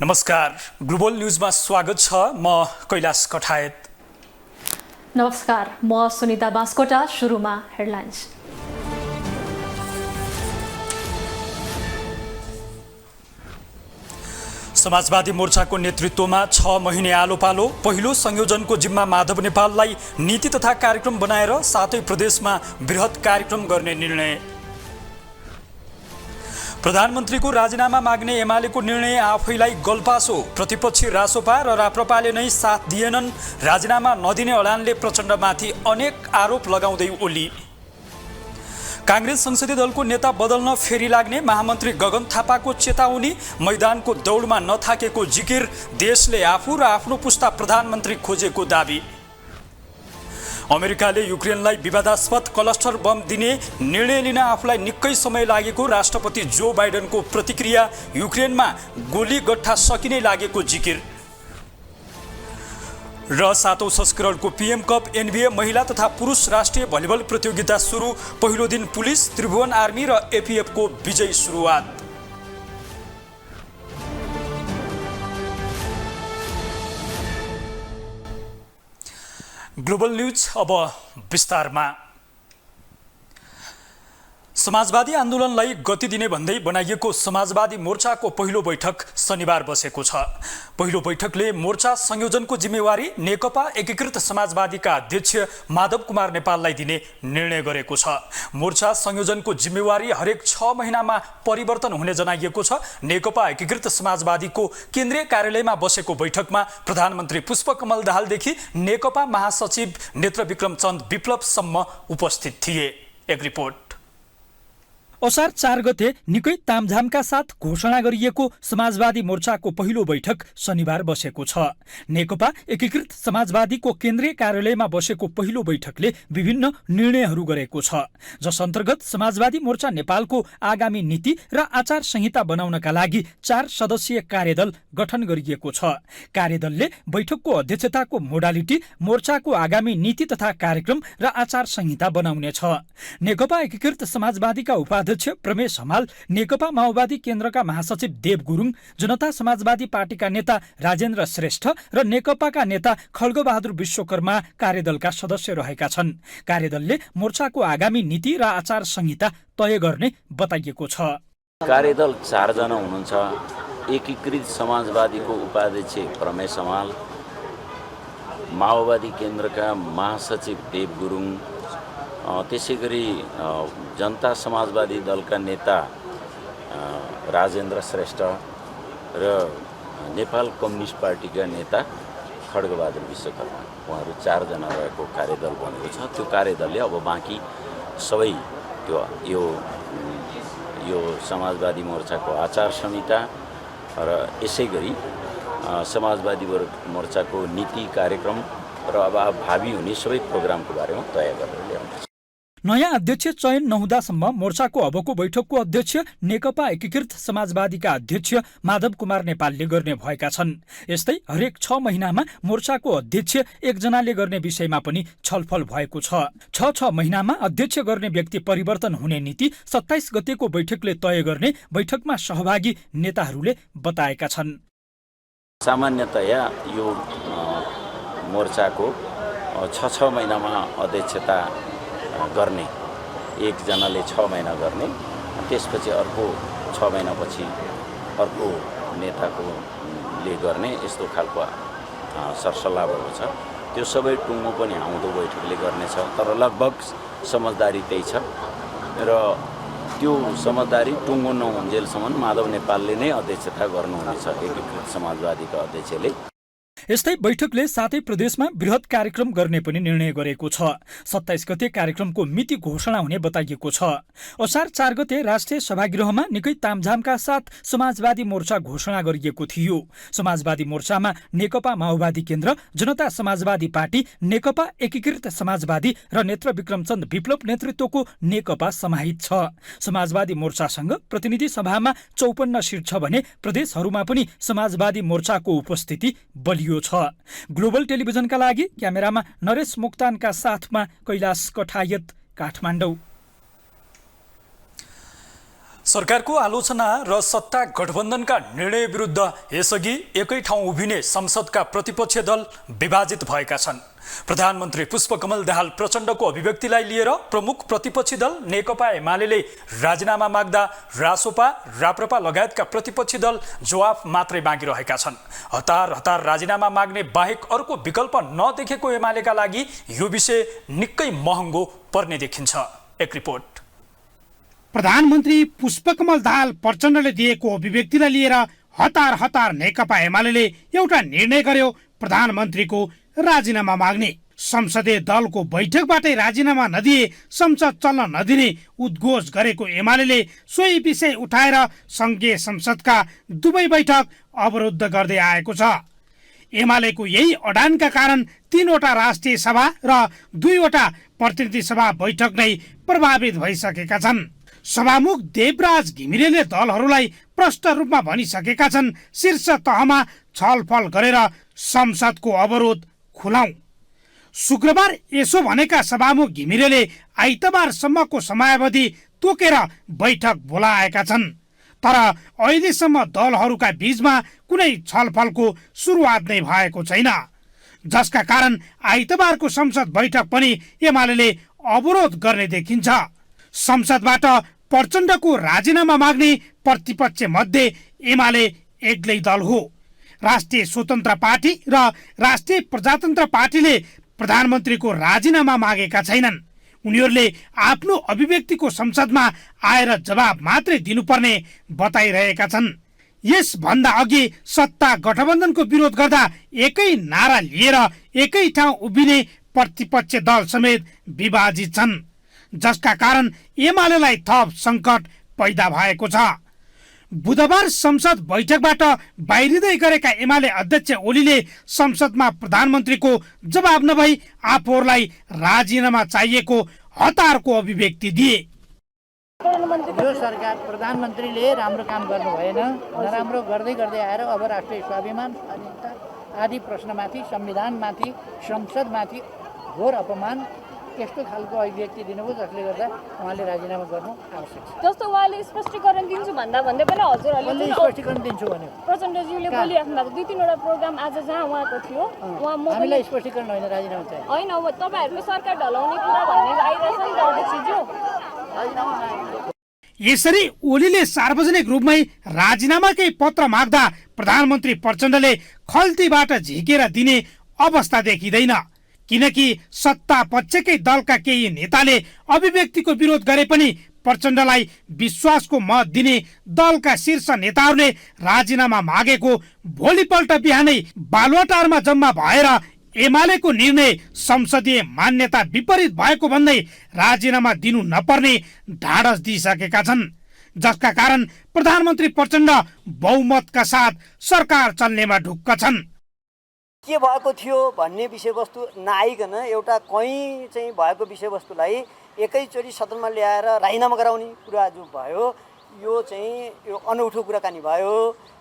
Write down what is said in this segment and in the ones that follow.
नमस्कार, ग्लोबल न्यूजमा स्वागत छ। म कैलाश कठायत। नमस्कार, म सुनिता बास्कोटा। सुरुमा हेडलाइन्स। समाजवादी मोर्चाको नेतृत्वमा 6 महिने आलोपालो। पहिलो संयोजनको जिम्मा माधव नेपाललाई नीति तथा कार्यक्रम बनाएर 7 प्रदेशमा बृहत कार्यक्रम गर्ने निर्णय। प्रधानमन्त्रीको राजीनामा माग्ने एमालेको निर्णय आफैलाई गल्पासो। प्रतिपक्षी रासोपा र राप्रपाले नै साथ दिएनन्। राजीनामा नदिने अडानले प्रचण्डमाथि अनेक आरोप लगाउँदै ओली। कांग्रेस संसदीय दलको नेता बदल्न फेरि लाग्ने महामन्त्री गगन थापाको चेतावनी। मैदानको दौडमा नथाकेको जिकिर। देशले आफू र आफ्नो पुस्ता प्रधानमन्त्री खोजेको दाबी। अमेरिकाले युक्रेनलाई विवादास्पद क्लस्टर बम दिने निर्णय लिन आफूलाई निकै समय लागेको राष्ट्रपति जो बाइडेनको प्रतिक्रिया। युक्रेनमा गोली गट्ठा सकिने लागेको जिकिर। र 7औं संस्करणको पीएम कप एनबीए महिला तथा पुरुष राष्ट्रिय भलिबल प्रतियोगिता सुरु। पहिलो दिन पुलिस, त्रिभुवन आर्मी र एपीएफको विजयी सुरुवात। ग्लोबल न्यूज अब विस्तारमा। समाजवादी आन्दोलनलाई गति दिने भन्दै बनाइएको समाजवादी मोर्चाको पहिलो बैठक शनिबार बसेको छ। पहिलो बैठकले मोर्चा संयोजनको जिम्मेवारी नेकपा एकीकृत समाजवादीका अध्यक्ष माधव कुमार नेपाललाई दिने निर्णय गरेको छ। मोर्चा संयोजनको जिम्मेवारी हरेक 6 महिनामा परिवर्तन हुने जनाइएको छ। नेकपा एकीकृत समाजवादीको केन्द्रीय कार्यालयमा बसेको बैठकमा प्रधानमन्त्री पुष्पकमल दाहालदेखि नेकपा महासचिव नेत्रविक्रम चन्द विप्लवसम्म उपस्थित थिए। एक रिपोर्ट। असार 4 गते निकै तामझामका साथ घोषणा गरिएको समाजवादी मोर्चाको पहिलो बैठक शनिबार बसेको छ। नेकपा एकीकृत समाजवादीको केन्द्रीय कार्यालयमा बसेको पहिलो बैठकले विभिन्न निर्णयहरू गरेको छ, जस अन्तर्गत समाजवादी मोर्चा नेपालको आगामी नीति र आचार संहिता बनाउनका लागि 4 सदस्यीय कार्यदल गठन गरिएको छ। कार्यदलले बैठकको अध्यक्षताको मोडालिटी, मोर्चाको आगामी नीति तथा कार्यक्रम र आचार संहिता बनाउनेछ। नेकपा एकीकृत समाजवादीका उपाध्यक्ष प्रमेश हमाल, नेकपा माओवादी केन्द्रका महासचिव देव गुरुङ, जनता समाजवादी पार्टीका नेता राजेन्द्र श्रेष्ठ र नेकपाका नेता खड्गबहादुर विश्वकर्मा कार्यदलका सदस्य रहेका छन्। कार्यदलले मोर्चाको आगामी नीति र आचार संहिता तय गर्ने बताइएको छ। कार्यदल 4 जना हुनुहुन्छ। एकीकृत समाजवादीको उपाध्यक्ष प्रमेश हमाल, माओवादी केन्द्रका महासचिव देव गुरुङ, त्यसै गरी जनता समाजवादी दलका नेता राजेन्द्र श्रेष्ठ र नेपाल कम्युनिस्ट पार्टीका नेता खड्गबहादुर विश्वकर्मा, उहाँहरू 4 जना रहेको कार्यदल बनेको छ। त्यो कार्यदलले अब बाँकी सबै यो समाजवादी मोर्चाको आचार संहिता र यसै गरी समाजवादी मोर्चाको नीति कार्यक्रम र अब भावी हुने सबै प्रोग्रामको बारेमा तय गरेर ल्याउँछ। नयाँ अध्यक्ष चयन नहुँदासम्म मोर्चाको अबको बैठकको अध्यक्ष नेकपा एकीकृत समाजवादीका अध्यक्ष माधव कुमार नेपालले गर्ने भएका छन्। यस्तै हरेक 6 महिनामा मोर्चाको अध्यक्ष एकजनाले गर्ने विषयमा पनि छलफल भएको छ। 6 महिनामा अध्यक्ष गर्ने व्यक्ति परिवर्तन हुने नीति 27 गतेको बैठकले तय गर्ने बैठकमा सहभागी नेताहरूले बताएका छन्। सामान्यतया यो मोर्चाको 6 महिनामा अध्यक्षता गर्ने, एकजनाले 6 महिना गर्ने, त्यसपछि अर्को 6 महिनापछि अर्को नेताकोले गर्ने, यस्तो खालको सरसल्लाह भएको छ। त्यो सबै टुङ्गो पनि आउँदो बैठकले गर्नेछ, तर लगभग समझदारी त्यही छ र त्यो समझदारी टुङ्गो नहुन्जेलसम्म माधव नेपालले नै अध्यक्षता गर्नुहुनेछ, एकीकृत समाजवादीका अध्यक्षले। यस्तै बैठकले 7 प्रदेशमा बृहत कार्यक्रम गर्ने पनि निर्णय गरेको छ। 27 गते कार्यक्रमको मिति घोषणा हुने बताइएको छ। असार 4 गते राष्ट्रिय सभागृहमा निकै तामझामका साथ समाजवादी मोर्चा घोषणा गरिएको थियो। समाजवादी मोर्चामा नेकपा माओवादी केन्द्र, जनता समाजवादी पार्टी, नेकपा एकीकृत समाजवादी र नेत्रविक्रम चन्द विप्लव नेतृत्वको नेकपा समाहित छ। समाजवादी मोर्चासँग प्रतिनिधि सभामा 54 सिट छ भने प्रदेशहरूमा पनि समाजवादी मोर्चाको उपस्थिति बलियो छ। ग्लोबल टेलिभिजनका लागि क्यामेरामा नरेश मोक्तानका साथमा कैलाश कठायत, काठमाडौँ। सरकारको आलोचना र सत्ता गठबन्धनका निर्णय विरुद्ध यसअघि एकै ठाउँ उभिने संसदका प्रतिपक्ष दल विभाजित भएका छन्। प्रधानमन्त्री पुष्पकमल दाहाल प्रचण्डको अभिव्यक्तिलाई लिएर प्रमुख प्रतिपक्षी दल नेकपा एमाले राजीनामा माग्दा रासोपा राप्रपा लगायतका प्रतिपक्षी दल जवाफ मात्रै मागिरहेका छन्। हतार हतार राजीनामा माग्ने बाहेक अर्को विकल्प नदेखेको एमालेका लागि यो विषय निकै महँगो पर्ने देखिन्छ। एक रिपोर्ट। प्रधानमन्त्री पुष्पकमल दाहाल प्रचण्डले दिएको अभिव्यक्तिलाई लिएर हतार हतार नेकपा एमाले एउटा निर्णय गर्यो, प्रधानमन्त्रीको राजीनामा माग्ने। संसदीय दलको बैठकबाटै राजीनामा नदिए संसद चल्न नदिने उद्घोष गरेको एमाले सोही विषय उठाएर संघीय संसदका दुवै बैठक अवरुद्ध गर्दै आएको छ। एमालेको यही अडानका कारण 3वटा राष्ट्रिय सभा र 2वटा प्रतिनिधि सभा बैठक नै प्रभावित भइसकेका छन्। सभामुख देवराज घिमिरेले दलहरूलाई प्रष्ट रूपमा भनिसकेका छन्, शीर्ष तहमा छलफल गरेर संसदको अवरोध खुलाऊ। शुक्रबार यसो भनेका सभामुख घिमिरेले आइतबारसम्मको समयावधि तोकेर बैठक बोलाएका छन्। तर अहिलेसम्म दलहरूका बीचमा कुनै छलफलको सुरुवात नै भएको छैन, जसका कारण आइतबारको संसद बैठक पनि एमाले अवरोध गर्ने देखिन्छ। संसदबाट प्रचण्डको राजीनामा माग्ने प्रतिपक्ष मध्ये एमाले एक्लै दल हो। राष्ट्रिय स्वतन्त्र पार्टी र राष्ट्रिय प्रजातन्त्र पार्टीले प्रधानमन्त्रीको राजीनामा मागेका छैनन्। उनीहरूले आफ्नो अभिव्यक्तिको संसदमा आएर जवाब मात्रै दिनुपर्ने बताइरहेका छन्। यसभन्दा अघि सत्ता गठबन्धनको विरोध गर्दा एकै नारा लिएर एकै ठाउँ उभिने प्रतिपक्ष दल समेत विभाजित छन्, जसका कारण एमालेलाई थप सङ्कट पैदा भएको छ। बुधबार संसद बैठकबाट बाहिरिँदै गरेका एमाले अध्यक्ष ओलीले संसदमा प्रधानमन्त्रीको जवाब नभई आफूहरूलाई राजीनामा चाहिएको हतारको अभिव्यक्ति दिए। यो सरकार प्रधानमन्त्रीले राम्रो काम गर्नु भएन, नराम्रो गर्दै गर्दै आएर अब राष्ट्रिय स्वाभिमान आदि प्रश्नमाथि, संविधानमाथि, संसदमाथि घोर अपमान, यस्तो खालको अभिव्यक्ति दिनुभयो जसले गर्दा उहाँले राजीनामा गर्नु आवश्यक छ। जस्तो उहाँले स्पष्टीकरण दिन्छु भन्दा भन्दै पनि हजुरहरूले स्पष्टीकरण दिन्छु भन्यो। प्रचण्डज्यूले बोलिराख्नु भएको 2-3वटा प्रोग्राम आज जहाँ उहाँको थियो, उहाँ हामीलाई स्पष्टीकरण होइन, राजीनामा चाहियो। होइन, तपाईँहरूको सरकार ढलाउने कुरा भन्ने आइरहेछ नि त अध्यक्षज्यू। यसरी ओलीले सार्वजनिक रूपमै राजीनामाकै पत्र माग्दा प्रधानमन्त्री प्रचण्डले खल्तीबाट झिकेर दिने अवस्था देखिँदैन, किनकि सत्ता पक्षकै दलका केही नेताले अभिव्यक्तिको विरोध गरे पनि प्रचण्डलाई विश्वासको मत दिने दलका शीर्ष नेताहरूले राजीनामा मागेको भोलिपल्ट बिहानै बालुवाटारमा जम्मा भएर एमालेको निर्णय संसदीय मान्यता विपरीत भएको भन्दै राजीनामा दिनु नपर्ने ढाडस दिइसकेका छन्, जसका कारण प्रधानमन्त्री प्रचण्ड बहुमतका साथ सरकार चल्नेमा ढुक्क छन्। के भएको थियो भन्ने विषयवस्तु नआइकन एउटा कहीँ चाहिँ भएको विषयवस्तुलाई एकैचोटि सदनमा ल्याएर राजीनामा गराउने कुरा जो भयो, यो चाहिँ यो अनौठो कुराकानी भयो।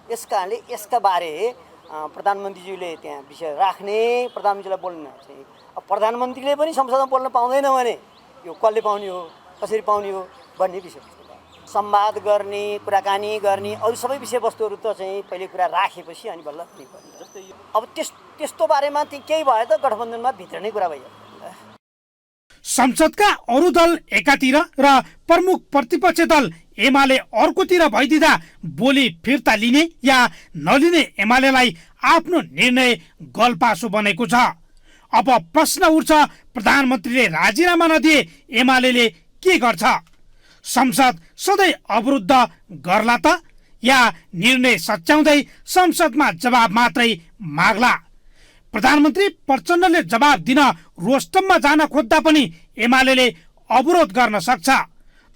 यस कारणले यसका बारे प्रधानमन्त्रीज्यूले त्यहाँ विषय राख्ने, प्रधानमन्त्रीलाई बोल्न चाहिँ अब प्रधानमन्त्रीले पनि संसदमा बोल्न पाउँदैन भने यो कसले पाउने हो, कसरी पाउने हो भन्ने विषयवस्तु संवाद गर्ने, कुराकानी गर्ने, अरू सबै विषयवस्तुहरू त चाहिँ पहिले कुरा राखेपछि अनि बल्ल अब त्यस्तो बारेमा केही भयो त गठबन्धनमा भित्र नै कुरा भइहाल्यो। संसदका अरू दल एकातिर र प्रमुख प्रतिपक्ष दल एमाले अर्कोतिर भइदिँदा बोली फिर्ता लिने या नलिने एमालेलाई आफ्नो निर्णय गलपासो बनेको छ। अब प्रश्न उठ्छ, प्रधानमन्त्रीले राजीनामा नदिए एमाले के गर्छ? संसद सधैँ अवरुद्ध गर्ला त या निर्णय सच्याउँदै संसदमा जवाब मात्रै माग्ला? प्रधानमन्त्री प्रचण्डले जवाब दिन रोस्टममा जान खोज्दा पनि एमाले अवरोध गर्न सक्छ,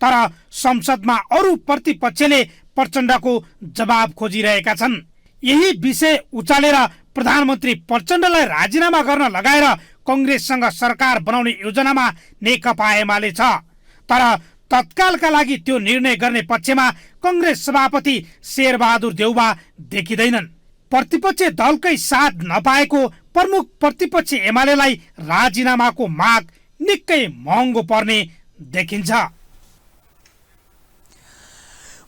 तर संसदमा अरू प्रतिपक्षले प्रचण्डको जवाब खोजिरहेका छन्। यही विषय उचालेर प्रधानमन्त्री प्रचण्डलाई राजीनामा गर्न लगाएर कङ्ग्रेससँग सरकार बनाउने योजनामा नेकपा एमाले छ, तर तत्कालका लागि त्यो निर्णय गर्ने पक्षमा कङ्ग्रेस सभापति शेरबहादुर देउबा देखिँदैनन्। प्रतिपक्ष दलकै साथ नपाएको प्रमुख प्रतिपक्ष एमालेलाई राजीनामाको माग निकै महँगो पर्ने देखिन्छ।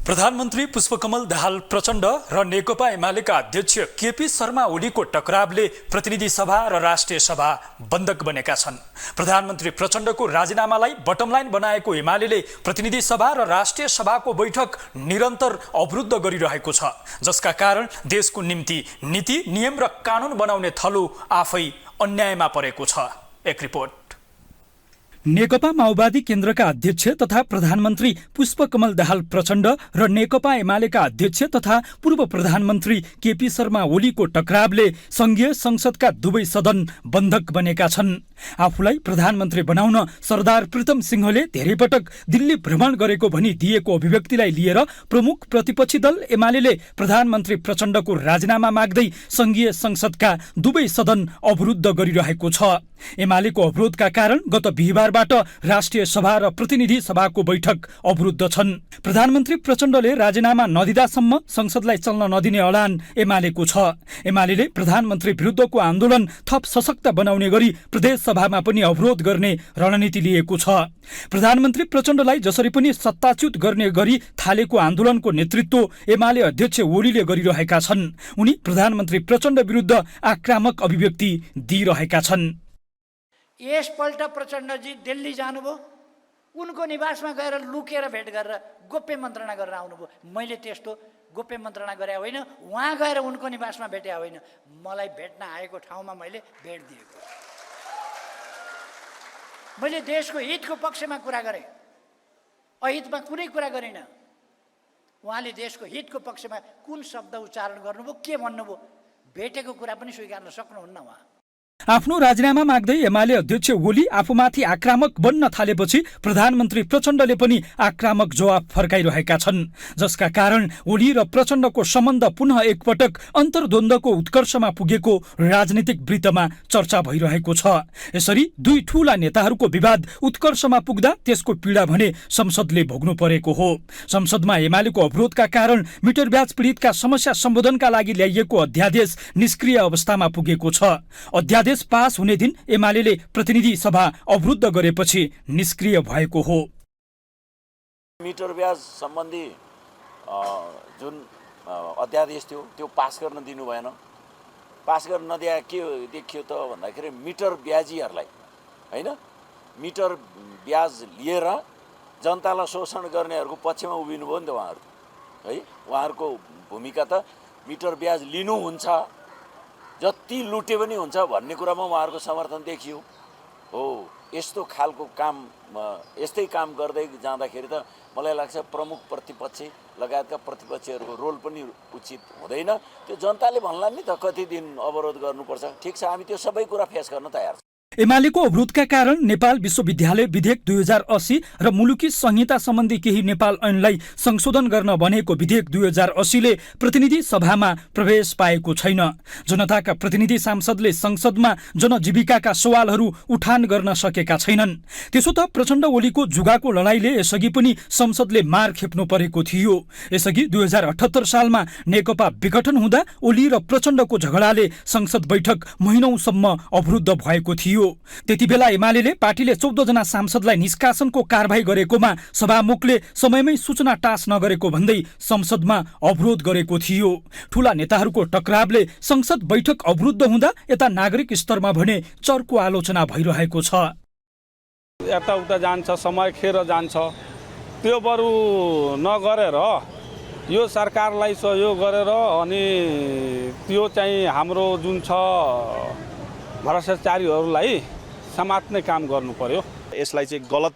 प्रधानमन्त्री पुष्पकमल दाहाल प्रचण्ड र नेकपा एमालेका अध्यक्ष केपी शर्मा ओलीको टकरावले प्रतिनिधि सभा र राष्ट्रिय सभा बन्धक बनेका छन्। प्रधानमन्त्री प्रचण्डको राजीनामालाई बटम लाइन बनाएको एमाले प्रतिनिधि सभा र राष्ट्रिय सभाको बैठक निरन्तर अवरुद्ध गरिरहेको छ, जसका कारण देशको निम्ति नीति, नियम र कानुन बनाउने थलो आफै अन्यायमा परेको छ। एक रिपोर्ट। नेकपा माओवादी केन्द्रका अध्यक्ष तथा प्रधानमन्त्री पुष्पकमल दाहाल प्रचण्ड र नेकपा एमालेका अध्यक्ष तथा पूर्व प्रधानमन्त्री केपी शर्मा ओलीको टकरावले संघीय संसदका दुवै सदन बन्धक बनेका छन्। आफूलाई प्रधानमन्त्री बनाउन सरदार प्रीतम सिंहले धेरै पटक दिल्ली भ्रमण गरेको भनी दिएको अभिव्यक्तिलाई लिएर प्रमुख प्रतिपक्षी दल एमाले प्रधानमन्त्री प्रचण्डको राजीनामा माग्दै संघीय संसदका दुवै सदन अवरुद्ध गरिरहेको छ। एमालेको अवरोधका कारण गत बिहिबारबाट राष्ट्रिय सभा र प्रतिनिधि सभाको बैठक अवरुद्ध छन्। प्रधानमन्त्री प्रचण्डले राजीनामा नदिँदासम्म संसदलाई चल्न नदिने अडान एमालेको छ। एमाले प्रधानमन्त्री विरुद्धको आन्दोलन थप सशक्त बनाउने गरी प्रदेश सभामा पनि अवरोध गर्ने रणनीति लिएको छ। प्रधानमन्त्री प्रचण्डलाई जसरी पनि सत्ताच्युत गर्ने गरी थालेको आन्दोलनको नेतृत्व एमाले अध्यक्ष ओलीले गरिरहेका छन्। उनी प्रधानमन्त्री प्रचण्ड विरुद्ध आक्रामक अभिव्यक्ति दिइरहेका छन्। यसपल्ट प्रचण्डजी दिल्ली जानुभयो, उनको निवासमा गएर लुकेर भेट गरेर गोप्य मन्त्रणा गरेर आउनुभयो। मैले त्यस्तो गोप्य मन्त्रणा गरे होइन, उहाँ गएर उनको निवासमा भेटे होइन, मलाई भेट्न आएको ठाउँमा मैले भेट दिएको। मैले देशको हितको पक्षमा कुरा गरेँ, अहितमा कुनै कुरा गरिनँ। उहाँले देशको हितको पक्षमा कुन शब्द उच्चारण गर्नुभयो, के भन्नुभयो, भेटेको कुरा पनि स्वीकार्न सक्नुहुन्न उहाँ। आफ्नो राजीनामा माग्दै एमाले अध्यक्ष ओली आफूमाथि आक्रामक बन्न थालेपछि प्रधानमन्त्री प्रचण्डले पनि आक्रामक जवाब फर्काइरहेका छन्, जसका कारण ओली र प्रचण्डको सम्बन्ध पुनः एकपटक अन्तर्द्वन्द्वको उत्कर्षमा पुगेको राजनीतिक वृत्तमा चर्चा भइरहेको छ। यसरी दुई ठूला नेताहरूको विवाद उत्कर्षमा पुग्दा त्यसको पीडा भने संसदले भोग्नु परेको हो। संसदमा एमालेको अवरोधका कारण मिटर ब्याज पीडितका समस्या सम्बोधनका लागि ल्याइएको अध्यादेश निष्क्रिय अवस्थामा पुगेको छ। अध्यादेश पास हुने दिन एमाले प्रतिनिधि सभा अवरुद्ध गरेपछि निष्क्रिय भएको हो। मिटर ब्याज सम्बन्धी जुन अध्यादेश थियो त्यो पास गर्न दिनु भएन। पास गर्न नदिए के देखियो त भन्दाखेरि मिटर ब्याजीहरूलाई हैन, मिटर ब्याज लिएर जनतालाई शोषण गर्नेहरूको पक्षमा उभिनु भयो नि त उहाँहरू है। उहाँहरूको भूमिका त मिटर ब्याज लिनुहुन्छ, जति लुटे पनि हुन्छ भन्ने कुरामा उहाँहरूको समर्थन देखियो हो। यस्तो खालको काम, यस्तै काम गर्दै जाँदाखेरि त मलाई लाग्छ प्रमुख प्रतिपक्षी लगायतका प्रतिपक्षीहरूको रोल पनि उचित हुँदैन। त्यो जनताले भन्ला नि त कति दिन अवरोध गर्नुपर्छ। ठिक छ, हामी त्यो सबै कुरा फेस गर्न तयार छौँ। एमालेको अवरोधका कारण नेपाल विश्वविद्यालय विधेयक 2080 र मुलुकी संहिता सम्बन्धी केही नेपाल ऐनलाई संशोधन गर्न बनेको विधेयक 2080 ले प्रतिनिधि सभामा प्रवेश पाएको छैन। जनताका प्रतिनिधि सांसदले संसदमा जनजीविकाका सवालहरू उठान गर्न सकेका छैनन्। त्यसो त प्रचण्ड ओलीको जुगाको लडाईँले यसअघि पनि संसदले मार खेप्नु परेको थियो। यसअघि 2078 सालमा नेकपा विघटन हुँदा ओली र प्रचण्डको झगडाले संसद बैठक महिनौसम्म अवरुद्ध भएको थियो। त्यति बेला एमाले पार्टीले 14 जना सांसदलाई निष्कासनको कारबाही गरेकोमा सभामुखले समयमै सूचना टास नगरेको भन्दै संसदमा अवरोध गरेको थियो। ठूला नेताहरूको टकरावले संसद बैठक अवरुद्ध हुँदा यता नागरिक स्तरमा भने चर्को आलोचना भइरहेको छ। यताउता जान्छ, समय खेर जान्छ, त्यो बरु नगरेर यो सरकारलाई सहयोग गरेर अनि त्यो चाहिँ हाम्रो जुन छ भ्रष्टाचारीहरूलाई समात्ने काम गर्नु पर्यो। यसलाई चाहिँ गलत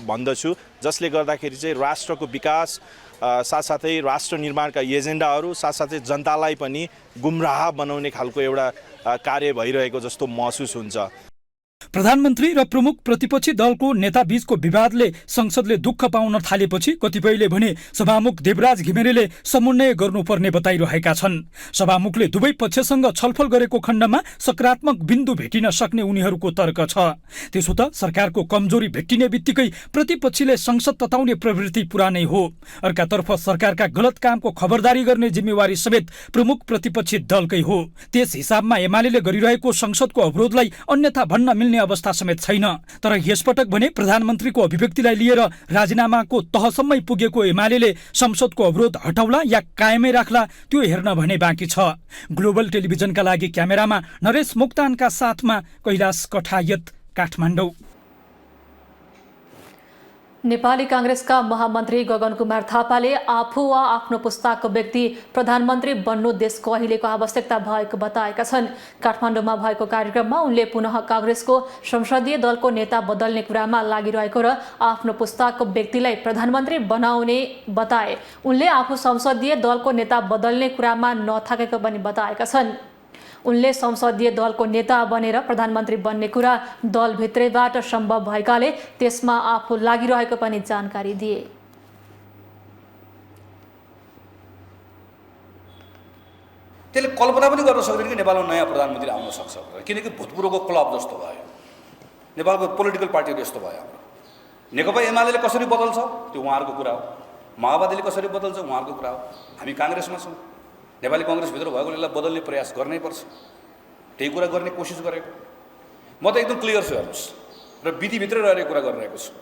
भन्दछु, जसले गर्दाखेरि चाहिँ राष्ट्रको विकास साथसाथै राष्ट्र निर्माणका एजेन्डाहरू साथसाथै जनतालाई पनि गुमराह बनाउने खालको एउटा कार्य भइरहेको जस्तो महसुस हुन्छ। प्रधानमन्त्री र प्रमुख प्रतिपक्षी दलको नेताबीचको विवादले संसदले दुःख पाउन थालेपछि कतिपयले भने सभामुख देवराज घिमिरेले समन्वय गर्नुपर्ने बताइरहेका छन्। सभामुखले दुवै पक्षसँग छलफल गरेको खण्डमा सकारात्मक बिन्दु भेटिन सक्ने उनीहरूको तर्क छ। त्यसो त सरकारको कमजोरी भेटिने बित्तिकै प्रतिपक्षीले संसद तताउने प्रवृत्ति पुरानै हो। अर्कातर्फ सरकारका गलत कामको खबरदारी गर्ने जिम्मेवारी समेत प्रमुख प्रतिपक्षी दलकै हो। त्यस हिसाबमा एमाले गरिरहेको संसदको अवरोधलाई अन्यथा भन्न मिल्ने अवस्था समेत छैन। तर यसपटक भने प्रधानमन्त्रीको अभिव्यक्तिलाई लिएर राजीनामाको तहसम्मै पुगेको एमाले संसदको अवरोध हटाउला या कायमै राख्ला त्यो हेर्न भने बाँकी छ। ग्लोबल टेलिभिजनका लागि क्यामेरामा नरेश मोक्तानका साथमा कैलाश कठायत, काठमाडौँ। नेपाली कांग्रेसका महामन्त्री गगन कुमार थापाले आफू वा आफ्नो पुस्ताको व्यक्ति प्रधानमन्त्री बन्नु देशको अहिलेको आवश्यकता भएको बताएका छन्। काठमाडौँमा भएको कार्यक्रममा उनले पुनः कांग्रेसको संसदीय दलको नेता बदल्ने कुरामा लागिरहेको र आफ्नो पुस्ताको व्यक्तिलाई प्रधानमन्त्री बनाउने बताए। उनले आफू संसदीय दलको नेता बदल्ने कुरामा नथाकेको पनि बताएका छन्। उनले संसदीय दलको नेता बनेर प्रधानमन्त्री बन्ने कुरा दलभित्रैबाट सम्भव भएकाले त्यसमा आफू लागिरहेको पनि जानकारी दिए। त्यसले कल्पना पनि गर्न सक्दैन कि नेपालमा नयाँ प्रधानमन्त्री आउन सक्छ भनेर, किनकि भूतपूर्वको क्लब जस्तो भयो नेपालको पोलिटिकल पार्टीहरू यस्तो भयो। हाम्रो नेकपा एमाले कसरी बदल्छ त्यो उहाँहरूको कुरा हो, माओवादीले कसरी बदल्छ उहाँहरूको कुरा हो। हामी काङ्ग्रेसमा छौँ, नेपाली कङ्ग्रेसभित्र भएको यसलाई बदल्ने प्रयास गर्नै पर्छ, त्यही कुरा गर्ने कोसिस गरेको। म त एकदम क्लियर छु हेर्नुहोस्, र विधिभित्रै रहेर कुरा गरिरहेको छु।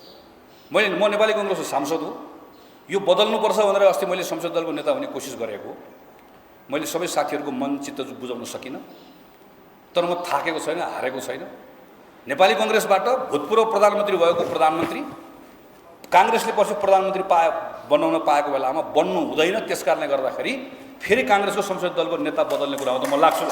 म नेपाली कङ्ग्रेसको सांसद हो, यो बदल्नुपर्छ भनेर अस्ति मैले संसद दलको नेता हुने कोसिस गरेको। मैले सबै साथीहरूको मन चित्त बुझाउन सकिनँ, तर म थाकेको छैन, हारेको छैन। नेपाली कङ्ग्रेसबाट भूतपूर्व प्रधानमन्त्री भएको प्रधानमन्त्री काङ्ग्रेसले पछि प्रधानमन्त्री बनाउन पाएको बेलामा बन्नु हुँदैन। त्यस कारणले गर्दाखेरि फेरि काङ्ग्रेसको संसदीय दलको नेता बदल्ने कुरामा त म लाग्छु।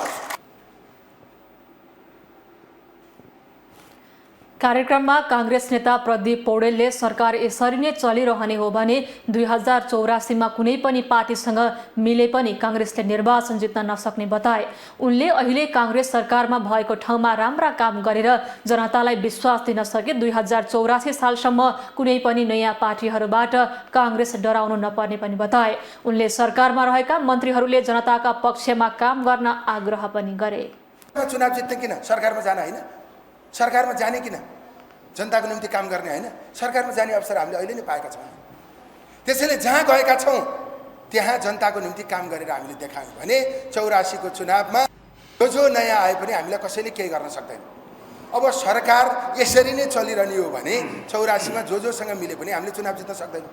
कार्यक्रममा कांग्रेस नेता प्रदीप पौडेलले सरकार यसरी नै चलिरहने हो भने 2084मा कुनै पनि पार्टीसँग मिले पनि कांग्रेसले निर्वाचन जित्न नसक्ने बताए। उनले अहिले कांग्रेस सरकारमा भएको ठाउँमा राम्रा काम गरेर जनतालाई विश्वास दिन सके 2084 सालसम्म कुनै पनि नयाँ पार्टीहरूबाट कांग्रेस डराउनु नपर्ने पनि बताए। उनले सरकारमा रहेका मन्त्रीहरूले जनताका पक्षमा काम गर्न आग्रह पनि गरे। चुनाव जित्ने किन, सरकारमा जान होइन, सरकारमा जाने किन, जनताको निम्ति काम गर्ने होइन, सरकारमा जाने अवसर हामीले अहिले नै पाएका छौँ। त्यसैले जहाँ गएका छौँ त्यहाँ जनताको निम्ति काम गरेर हामीले देखायौँ भने 84को चुनावमा जो नयाँ आए पनि हामीलाई कसैले केही गर्न सक्दैन। अब सरकार यसरी नै चलिरहने हो भने 84मा जोसँग मिले पनि हामीले चुनाव जित्न सक्दैनौँ।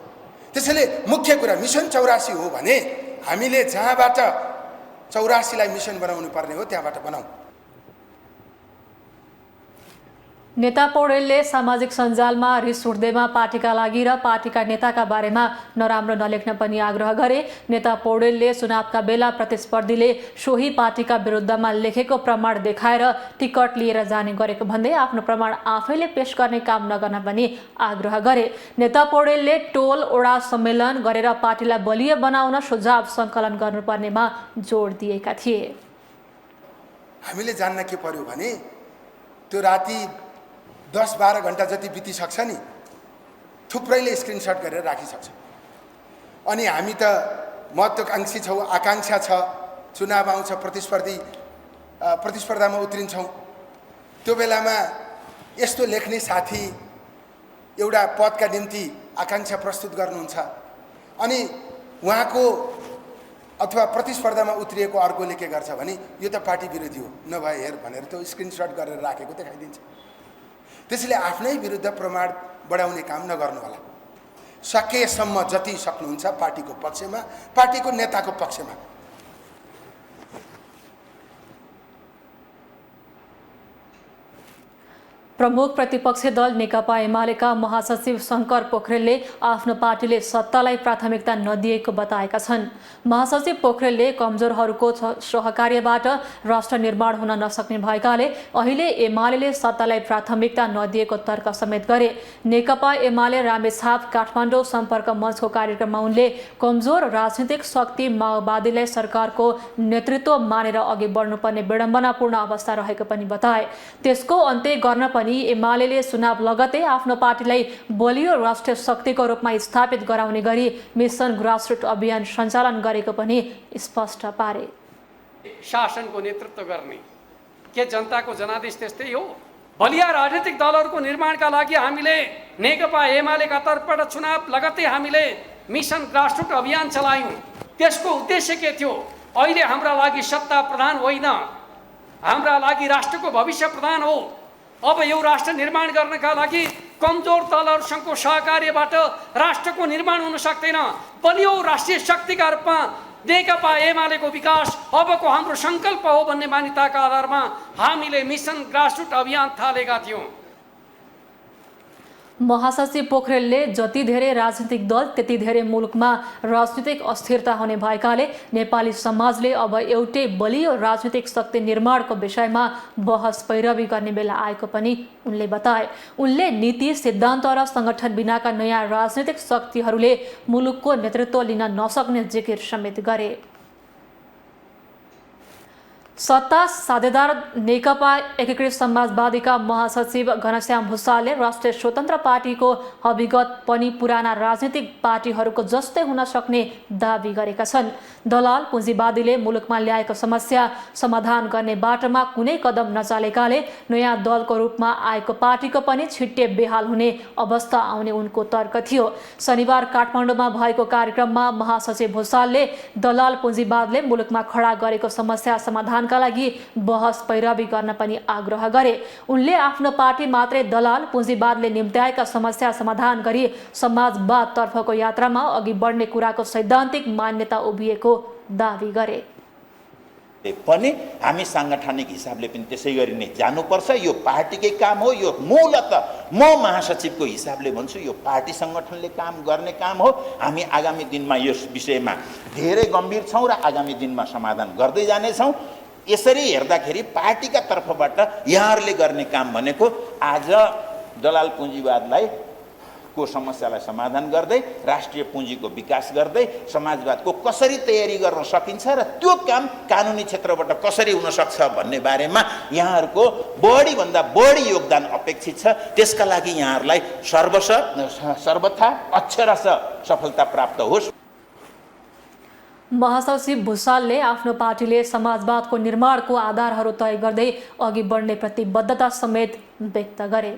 त्यसैले मुख्य कुरा मिसन 84 हो भने हामीले जहाँबाट 84लाई मिसन बनाउनु पर्ने हो त्यहाँबाट बनाऊ। नेता पौडेलले सामाजिक सञ्जालमा रिस उठ्दैमा पार्टीका लागि र पार्टीका नेताका बारेमा नराम्रो नलेख्न पनि आग्रह गरे। नेता पौडेलले चुनावका बेला प्रतिस्पर्धीले सोही पार्टीका विरुद्धमा लेखेको प्रमाण देखाएर टिकट लिएर जाने गरेको भन्दै आफ्नो प्रमाण आफैले पेश गर्ने काम नगर्न पनि आग्रह गरे। नेता पौडेलले टोल ओडा सम्मेलन गरेर पार्टीलाई बलियो बनाउन सुझाव सङ्कलन गर्नुपर्नेमा जोड दिएका थिए। हामीले जान्न के पर्यो भने त्यो राति 10-12 घण्टा जति बितिसक्छ नि थुप्रैले स्क्रिनसट गरेर राखिसक्छ। अनि हामी त महत्त्वाकांक्षी छौँ, आकाङ्क्षा छ, चुनाव आउँछ, प्रतिस्पर्धामा उत्रिन्छौँ। त्यो बेलामा यस्तो लेख्ने साथी एउटा पदका निम्ति आकाङ्क्षा प्रस्तुत गर्नुहुन्छ अनि उहाँको अथवा प्रतिस्पर्धामा उत्रिएको अर्कोले के गर्छ भने यो त पार्टी विरोधी हो, नभए हेर भनेर त्यो स्क्रिनसट गरेर राखेको देखाइदिन्छ। त्यसैले आफ्नै विरुद्ध प्रमाण बढाउने काम नगर्नु होला। सकेसम्म जति सक्नुहुन्छ पार्टीको पक्षमा, पार्टीको नेताको पक्षमा। प्रमुख प्रतिपक्षी दल नेकपा एमालेका महासचिव शङ्कर पोखरेलले आफ्नो पार्टीले सत्तालाई प्राथमिकता नदिएको बताएका छन्। महासचिव पोखरेलले कमजोरहरूको सहकार्यबाट राष्ट्र निर्माण हुन नसक्ने भएकाले अहिले एमाले सत्तालाई प्राथमिकता नदिएको तर्क समेत गरे। नेकपा एमाले रामेछाप काठमाडौँ सम्पर्क मञ्चको कार्यक्रममा उनले कमजोर राजनीतिक शक्ति माओवादीलाई सरकारको नेतृत्व मानेर अघि बढ्नुपर्ने विडम्बनापूर्ण अवस्था रहेको पनि बताए। त्यसको अन्त्य गर्न पनि एमाले चुनाव लगतै आफ्नो पार्टीलाई बलियो राष्ट्रिय शक्तिको रूपमा स्थापित गराउने गरी मिसन ग्रासरुट अभियान सञ्चालन गरेको पनि स्पष्ट पारे। शासनको नेतृत्व गर्ने के जनताको जनादेश त्यस्तै हो। बलिया राजनीतिक दलहरूको निर्माणका लागि हामीले नेकपा एमालेका तर्फबाट चुनाव लगतै हामीले मिसन ग्रासरुट अभियान चलायौँ। त्यसको उद्देश्य के थियो? अहिले हाम्रा लागि सत्ता प्रधान होइन, हाम्रा लागि राष्ट्रको भविष्य प्रधान हो। अब यो राष्ट्र निर्माण गर्नका लागि कमजोर दलहरूसँगको सहकार्यबाट राष्ट्रको निर्माण हुन सक्दैन। बलियो राष्ट्रिय शक्तिका रूपमा नेकपा एमालेको विकास अबको हाम्रो सङ्कल्प हो भन्ने मान्यताका आधारमा हामीले मिसन ग्रासरुट अभियान थालेका थियौँ। महासचिव पोखरेलले जति धेरै राजनीतिक दल त्यति धेरै मुलुकमा राजनीतिक अस्थिरता हुने भएकाले नेपाली समाजले अब एउटै बलियो राजनीतिक शक्ति निर्माणको विषयमा बहस पैरवी गर्ने बेला आएको पनि उनले बताए। उनले नीति सिद्धान्त र सङ्गठन बिनाका नयाँ राजनीतिक शक्तिहरूले मुलुकको नेतृत्व लिन नसक्ने जिकिर समेत गरे। सत्ता साझेदार नेकपा एकीकृत समाजवादीका महासचिव घनश्याम भुसालले राष्ट्रिय स्वतन्त्र पार्टीको अभिगत पनि पुराना राजनीतिक पार्टीहरूको जस्तै हुन सक्ने दावी गरेका छन्। दलाल पुँजीवादीले मुलुकमा ल्याएको समस्या समाधान गर्ने बाटोमा कुनै कदम नचालेकाले नयाँ दलको रूपमा आएको पार्टीको पनि छिट्टै बेहाल हुने अवस्था आउने उनको तर्क थियो। शनिबार काठमाडौँमा भएको कार्यक्रममा महासचिव भुसालले दलाल पुँजीवादले मुलुकमा खडा गरेको समस्या समाधान का लागि बहस पैरवी गर्न पनि आग्रह गरे। उनले आफ्नो पार्टी मात्रै दलाल पुँजीवादले निम्त्याएका समस्या समाधान गरी समाजवाद तर्फको यात्रामा अघि बढ्ने कुराको सैद्धान्तिक मान्यता उभिएको दावी गरे। पनि हामी सांगठनिक हिसाबले पनि त्यसै गरी नै जानुपर्छ। यो पार्टीकै काम हो। यो मूलतः म महासचिवको हिसाबले भन्छु यो पार्टी सङ्गठनले काम गर्ने काम हो। हामी आगामी दिनमा यस विषयमा धेरै गम्भीर छौँ र आगामी दिनमा समाधान गर्दै जानेछौँ। यसरी हेर्दाखेरि पार्टीका तर्फबाट यहाँहरूले गर्ने काम भनेको आज दलाल पुँजीवादलाई को समस्यालाई समाधान गर्दै राष्ट्रिय पुँजीको विकास गर्दै समाजवादको कसरी तयारी गर्न सकिन्छ र त्यो काम कानुनी क्षेत्रबाट कसरी हुन सक्छ भन्ने बारेमा यहाँहरूको बढीभन्दा बढी योगदान अपेक्षित छ। त्यसका लागि यहाँहरूलाई सर्वथा अक्षरशः सफलता प्राप्त होस्। महासचिव भुसालले आफ्नो पार्टीले समाजवादको निर्माणको आधारहरू तय गर्दै अघि बढ्ने प्रतिबद्धता समेत व्यक्त गरे।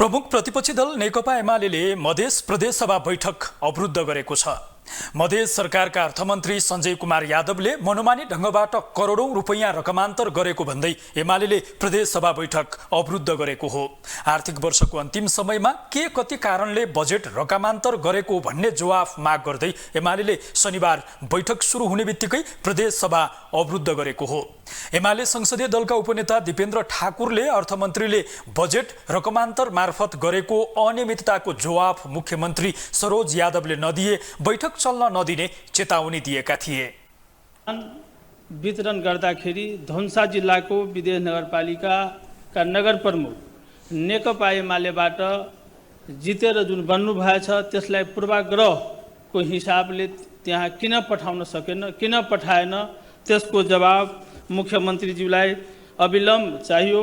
प्रमुख प्रतिपक्षी दल नेकपा एमाले मधेस प्रदेश सभा बैठक अवरुद्ध गरेको छ। मधेस सरकारका अर्थमन्त्री सञ्जय कुमार यादवले मनोमानी ढङ्गबाट करोडौं रुपैयाँ रकमान्तर गरेको भन्दै एमाले प्रदेश सभा बैठक अवरुद्ध गरेको हो। आर्थिक वर्षको अन्तिम समयमा के कति कारणले बजेट रकमान्तर गरेको भन्ने जवाफ माग गर्दै एमाले शनिबार बैठक सुरु हुने बित्तिकै प्रदेश सभा अवरुद्ध गरेको हो। एमाले संसदीय दलका उपनेता दिपेन्द्र ठाकुरले अर्थमन्त्रीले बजेट रकमान्तर मार्फत गरेको अनियमितताको जवाफ मुख्यमन्त्री सरोज यादवले नदिए बैठक चल्न नदिने चेतावनी दिएका थिए। वितरण गर्दाखेरि धनुषा जिल्लाको विदेश नगरपालिकाका नगर प्रमुख नेकपा एमालेबाट जितेर जुन बन्नुभएछ त्यसलाई पूर्वाग्रहको हिसाबले त्यहाँ किन पठाउन सकेन, किन पठाएन, त्यसको जवाब मुख्यमन्त्रीज्यूलाई अविलम्ब चाहियो।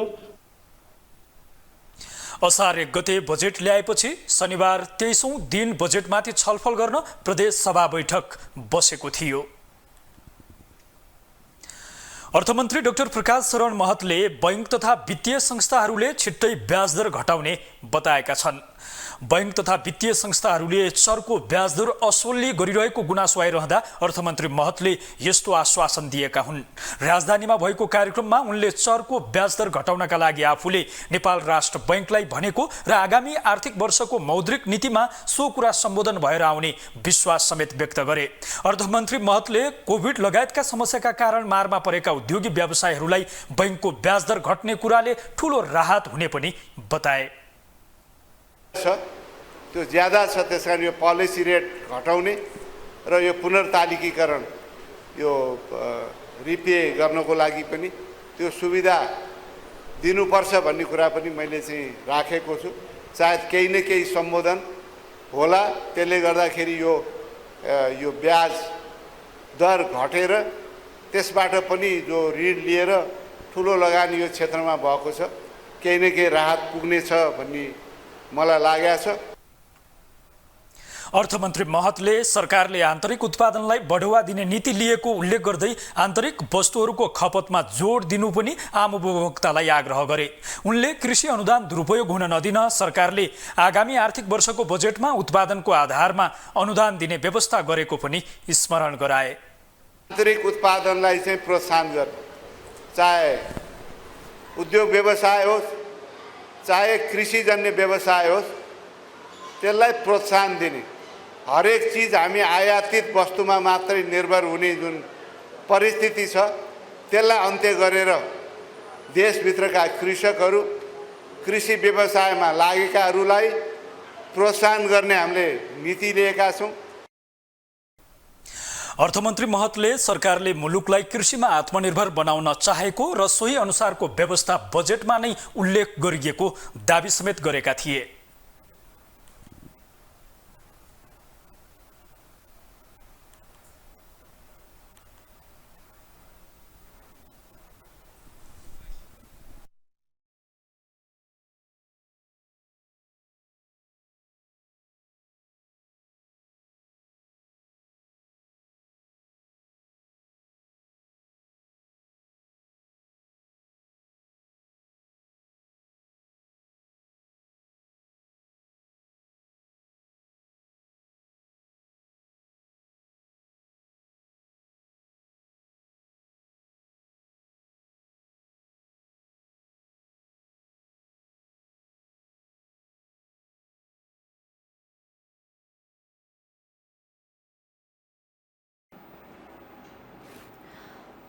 असार 1 गते बजेट ल्याएपछि शनिबार 23औं दिन बजेटमाथि छलफल गर्न प्रदेश सभा बैठक बसेको थियो। अर्थमन्त्री डाक्टर प्रकाश शरण महतले बैंक तथा वित्तीय संस्थाहरूले छिट्टै ब्याज दर घटाउने बताएका छन्। बैंक तथा वित्तीय संस्थाहरूले चर्को ब्याज दर असुली गरिरहेको गुनासो आइरहँदा अर्थमन्त्री महतले यस्तो आश्वासन दिएका हुन्। राजधानीमा भएको कार्यक्रममा उनले चर्को ब्याज दर घटाउनका लागि आफूले नेपाल राष्ट्र बैंकलाई भनेको र आगामी आर्थिक वर्षको मौद्रिक नीतिमा सो कुरा सम्बोधन भएर आउने विश्वास समेत व्यक्त गरे। अर्थमन्त्री महतले कोभिड लगायतका समस्याका कारण मारमा परेका उद्योगी व्यवसायीहरूलाई बैंकको ब्याज दर घट्ने कुराले ठूलो राहत हुने पनि बताए। त्यो ज्यादा छ, त्यसकारण यो पोलिसी रेट घटाउने र यो पुनर्तालिकीकरण यो रिपे गर्नको लागि पनि त्यो सुविधा दिनुपर्छ भन्ने कुरा पनि मैले चाहिँ राखेको छु। सायद केही न केही सम्बोधन होला, त्यसले गर्दाखेरि यो ब्याज दर घटेर त्यसबाट पनि जो ऋण लिएर ठुलो लगानी यो क्षेत्रमा भएको छ केही न केही राहत पुग्नेछ भन्ने मलाई लागेको छ। अर्थमन्त्री महतले सरकारले आन्तरिक उत्पादनलाई बढावा दिने नीति लिएको उल्लेख गर्दै आन्तरिक वस्तुहरूको खपतमा जोड दिनु पनि आम उपभोक्तालाई आग्रह गरे। उनले कृषि अनुदान दुरुपयोग हुन नदिन सरकारले आगामी आर्थिक वर्षको बजेटमा उत्पादनको आधारमा अनुदान दिने व्यवस्था गरेको पनि स्मरण गराए। आन्तरिक उत्पादनलाई चाहिँ प्रोत्साहन गर्न, चाहे उद्योग व्यवसाय होस् चाहे कृषिजन्य व्यवसाय होस् त्यसलाई प्रोत्साहन दिने, हरेक चिज हामी आयातित वस्तुमा मात्रै निर्भर हुने जुन परिस्थिति छ त्यसलाई अन्त्य गरेर देशभित्रका कृषकहरू, कृषि व्यवसायमा लागेकाहरूलाई प्रोत्साहन गर्ने हामीले नीति लिएका छौँ। अर्थमन्त्री महतले सरकारले मुलुकलाई कृषिमा आत्मनिर्भर बनाउन चाहेको र सोही अनुसारको व्यवस्था बजेटमा नै उल्लेख गरिएको दाबी समेत गरेका थिए।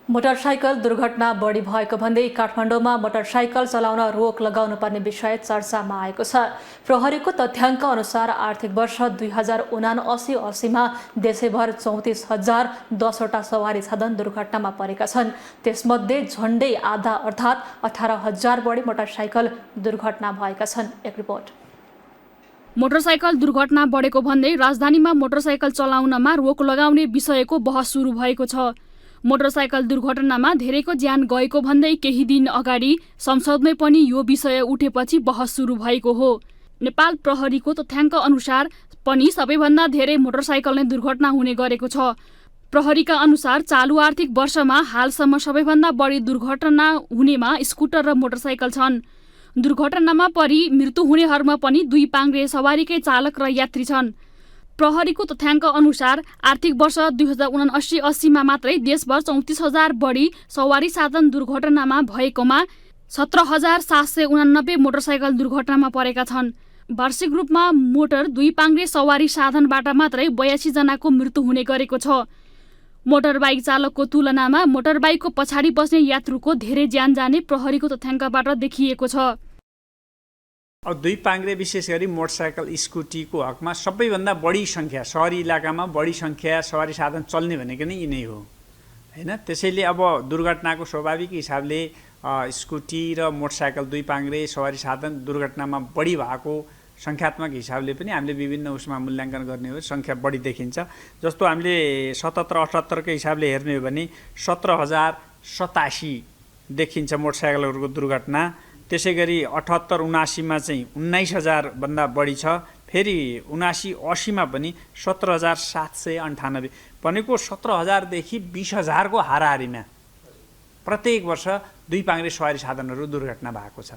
मोटरसाइकल दुर्घटना बढी भएको भन्दै काठमाडौँमा मोटरसाइकल चलाउन रोक लगाउनु पर्ने विषय चर्चामा आएको छ। प्रहरीको तथ्याङ्क अनुसार आर्थिक वर्ष 2079-80मा देशैभर 34,010वटा सवारी साधन दुर्घटनामा परेका छन्। त्यसमध्ये झन्डै आधा अर्थात् 18,000 बढी मोटरसाइकल दुर्घटना भएका छन्। एक रिपोर्ट। मोटरसाइकल दुर्घटना बढेको भन्दै राजधानीमा मोटरसाइकल चलाउनमा रोक लगाउने विषयको बहस सुरु भएको छ। मोटरसाइकल दुर्घटनामा धेरैको ज्यान गएको भन्दै केही दिन अगाडि संसदमै पनि यो विषय उठेपछि बहस सुरु भएको हो। नेपाल प्रहरीको तथ्याङ्क अनुसार पनि सबैभन्दा धेरै मोटरसाइकल नै दुर्घटना हुने गरेको छ। प्रहरीका अनुसार चालु आर्थिक वर्षमा हालसम्म सबैभन्दा बढी दुर्घटना हुनेमा स्कुटर र मोटरसाइकल छन्। दुर्घटनामा परि मृत्यु हुनेहरूमा पनि 2 पाङ्ग्रे सवारीकै चालक र यात्री छन्। प्रहरीको तथ्याङ्क अनुसार आर्थिक वर्ष 2079-80मा मात्रै देशभर 34,000 बढी सवारी साधन दुर्घटनामा भएकोमा 17,789 मोटरसाइकल दुर्घटनामा परेका छन्। वार्षिक रूपमा मोटर 2 पाङ्ग्रे सवारी साधनबाट मात्रै 82 जनाको मृत्यु हुने गरेको छ। मोटरबाइक चालकको तुलनामा मोटरबाइकको पछाडि बस्ने यात्रुको धेरै ज्यान जाने प्रहरीको तथ्याङ्कबाट देखिएको छ। अब 2 पाङ्ग्रे विशेष गरी मोटरसाइकल स्कुटीको हकमा सबैभन्दा बढी सङ्ख्या सहरी इलाकामा बढी सङ्ख्या सवारी साधन चल्ने भनेको नै यिनै हो हैन। त्यसैले अब दुर्घटनाको स्वाभाविक हिसाबले स्कुटी र मोटरसाइकल 2 पाङ्ग्रे सवारी साधन दुर्घटनामा बढी भएको सङ्ख्यात्मक हिसाबले पनि हामीले विभिन्न उसमा मूल्याङ्कन गर्ने हो, सङ्ख्या बढी देखिन्छ। जस्तो हामीले 77-78 को हिसाबले हेर्ने हो भने 17,087 देखिन्छ मोटरसाइकलहरूको दुर्घटना। त्यसै गरी 78-79मा चाहिँ 19,000 भन्दा बढी छ। फेरि 79-80मा पनि 17,798 भनेको 17,000 देखि 20,000 को हाराहारीमा प्रत्येक वर्ष 2 पाङ्ग्रे सवारी साधनहरू दुर्घटना भएको छ।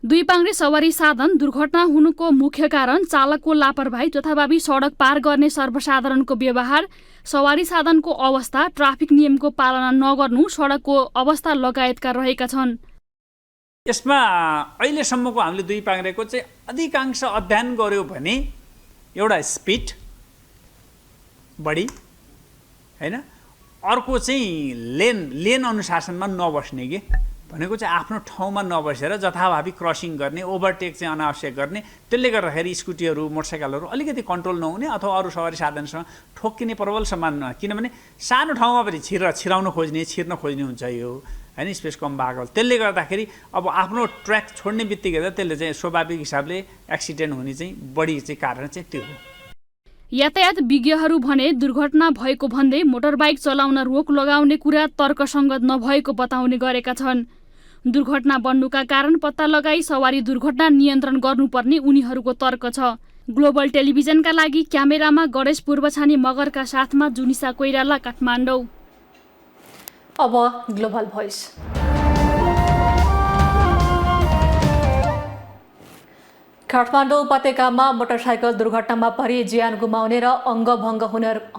2 पाङ्ग्रे सवारी साधन दुर्घटना हुनुको मुख्य कारण चालकको लापरवाही, जथाभावी सडक पार गर्ने सर्वसाधारणको व्यवहार, सवारी साधनको अवस्था, ट्राफिक नियमको पालना नगर्नु, सडकको अवस्था लगायतका रहेका छन्। यसमा अहिलेसम्मको हामीले 2 पाङ्ग्रेको चाहिँ अधिकांश अध्ययन गर्यो भने एउटा स्पिड बढी हैन, अर्को चाहिँ लेन अनुशासनमा नबस्ने के भनेको चाहिँ आफ्नो ठाउँमा नबसेर जथाभावी क्रसिङ गर्ने, ओभरटेक चाहिँ अनावश्यक गर्ने। त्यसले गर्दाखेरि स्कुटीहरू मोटरसाइकलहरू अलिकति कन्ट्रोल नहुने अथवा अरू सवारी साधनसँग ठोक्किने प्रबल सम्भावना, किनभने सानो ठाउँमा पनि छिर्न खोज्ने हुन्छ यो हैन, स्पेस कम भएको। त्यसले गर्दाखेरि अब आफ्नो ट्र्याक छोड्ने बित्तिकै त्यसले चाहिँ स्वाभाविक हिसाबले एक्सिडेन्ट हुने चाहिँ बढी चाहिँ कारण चाहिँ त्यो हो। यातायात विज्ञहरू भने दुर्घटना भएको भन्दै मोटरबाइक चलाउन रोक लगाउने कुरा तर्कसङ्गत नभएको बताउने गरेका छन्। दुर्घटना बढ्नुका कारण पत्ता लगाई सवारी दुर्घटना नियन्त्रण गर्नुपर्ने उनीहरूको तर्क छ। ग्लोबल टेलिभिजनका लागि क्यामेरामा गणेश पूर्वछानी मगरका साथमा जुनिसा कोइराला, काठमाडौँ। अब ग्लोबल भोइस। काठमाडौँ उपत्यकामा मोटरसाइकल दुर्घटनामा परि ज्यान गुमाउने र अङ्गभङ्ग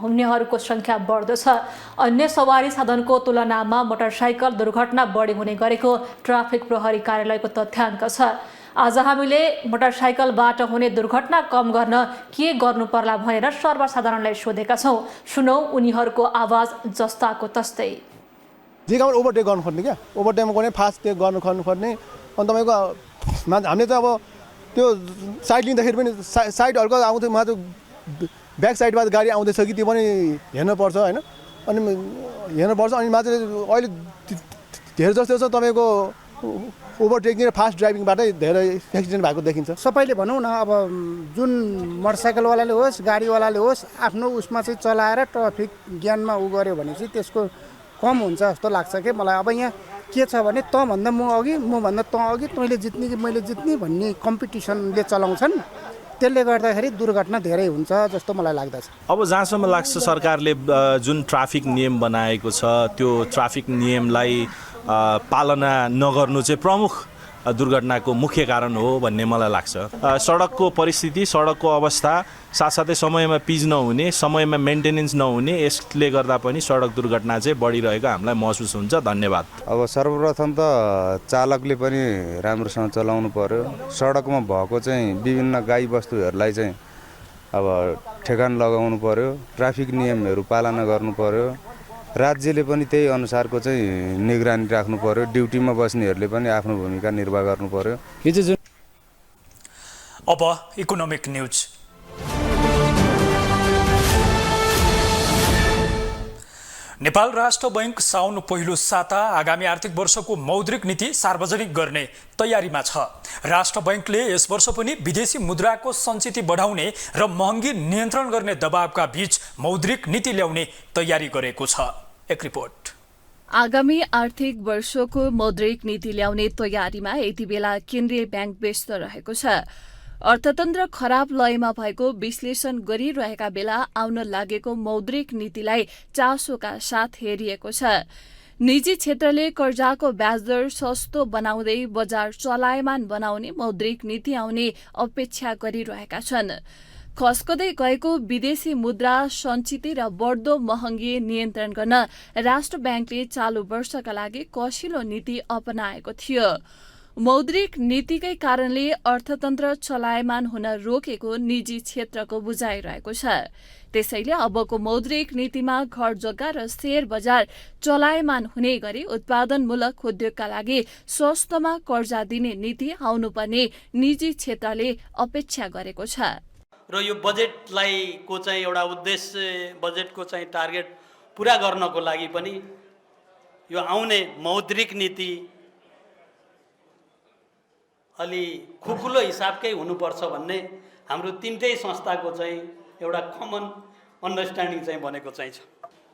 हुनेहरूको सङ्ख्या बढ्दो छ। अन्य सवारी साधनको तुलनामा मोटरसाइकल दुर्घटना बढी हुने गरेको ट्राफिक प्रहरी कार्यालयको तथ्याङ्क छ। आज हामीले मोटरसाइकलबाट हुने दुर्घटना कम गर्न के गर्नु पर्ला भनेर सर्वसाधारणलाई सोधेका छौँ। सुनौ उनीहरूको आवाज जस्ताको तस्तै। जे काम ओभरटेक गर्नु खोज्ने क्या, ओभरटेकमा कुनै फास्ट टेक गर्नु खोज्ने। अनि तपाईँको हामीले त अब त्यो साइड लिँदाखेरि पनि साइड हल्का आउँथ्यो, माथि ब्याक साइडबाट गाडी आउँदैछ कि त्यो पनि हेर्नुपर्छ होइन। अनि हेर्नुपर्छ। अनि माथि अहिले धेरै जस्तो छ तपाईँको ओभरटेकिङ र फास्ट ड्राइभिङबाटै धेरै एक्सिडेन्ट भएको देखिन्छ। सबैले भनौँ न, अब जुन मोटरसाइकलवालाले होस् गाडीवालाले होस् आफ्नो उसमा चाहिँ चलाएर ट्राफिक ज्ञानमा उ गर्यो भने चाहिँ त्यसको कम हुन्छ जस्तो लाग्छ कि मलाई। अब यहाँ के छ भने तँभन्दा म अघि, मभन्दा तँ अघि, तैँले जित्ने कि मैले जित्ने भन्ने कम्पिटिसनले चलाउँछन्। त्यसले गर्दाखेरि दुर्घटना धेरै हुन्छ जस्तो मलाई लाग्दछ। अब जहाँसम्म लाग्छ सरकारले जुन ट्राफिक नियम बनाएको छ त्यो ट्राफिक नियमलाई पालना नगर्नु चाहिँ प्रमुख दुर्घटनाको मुख्य कारण हो भन्ने मलाई लाग्छ। सडकको परिस्थिति, सडकको अवस्था, साथसाथै समयमा पिच नहुने, समयमा मेन्टेनेन्स नहुने, यसले गर्दा पनि सडक दुर्घटना चाहिँ बढिरहेको हामीलाई महसुस हुन्छ। धन्यवाद। अब सर्वप्रथम त चालकले पनि राम्रोसँग चलाउनु पर्यो। सडकमा भएको चाहिँ विभिन्न गाई बस्तुहरूलाई चाहिँ अब ठेगान लगाउनु पर्यो। ट्राफिक नियमहरू पालना गर्नु पर्यो। राज्यले पनि त्यही अनुसारको चाहिँ निगरानी राख्नु पर्यो। ड्युटीमा बस्नेहरूले पनि आफ्नो भूमिका निर्वाह गर्नु पर्यो। अब इकोनोमिक न्यूज। नेपाल राष्ट्र बैंक साउन पहिलो साता आगामी आर्थिक वर्षको मौद्रिक नीति सार्वजनिक गर्ने तयारीमा छ। राष्ट्र बैंकले यस वर्ष पनि विदेशी मुद्राको सञ्चिति बढाउने र महँगी नियन्त्रण गर्ने दबावका बीच मौद्रिक नीति ल्याउने तयारी गरेको छ। एक रिपोर्ट। आगामी आर्थिक वर्षको मौद्रिक नीति ल्याउने तयारीमा यति बेला केन्द्रीय बैंक व्यस्त रहेको छ। अर्थतन्त्र खराब लयमा भएको विश्लेषण गरिरहेका बेला आउन लागेको मौद्रिक नीतिलाई चासोका साथ हेरिएको छ। निजी क्षेत्रले कर्जाको ब्याजदर सस्तो बनाउँदै बजार चलायमान बनाउने मौद्रिक नीति आउने अपेक्षा गरिरहेका छन्। खस्कदै गएको विदेशी मुद्रा सञ्चिति र बढ्दो महँगी नियन्त्रण गर्न राष्ट्र ब्याङ्कले चालू वर्षका लागि कसिलो नीति अपनाएको थियो। मौद्रिक नीतिकै कारणले अर्थतन्त्र चलायमान हुन रोकेको निजी क्षेत्रको बुझाइरहेको छ। त्यसैले अबको मौद्रिक नीतिमा घर जग्गा र शेयर बजार चलायमान हुने गरी उत्पादनमूलक उद्योगका लागि सस्तोमा कर्जा दिने नीति आउनुपर्ने निजी क्षेत्रले अपेक्षा गरेको छ। र यो बजेटलाई को चाहिँ एउटा उद्देश्य, बजेटको चाहिँ टार्गेट पुरा गर्नको लागि पनि यो आउने मौद्रिक नीति अलि खुकुलो हिसाबकै हुनुपर्छ भन्ने हाम्रो तीनटै संस्थाको चाहिँ एउटा कमन अन्डरस्ट्यान्डिङ चाहिँ बनेको चाहिँ छ।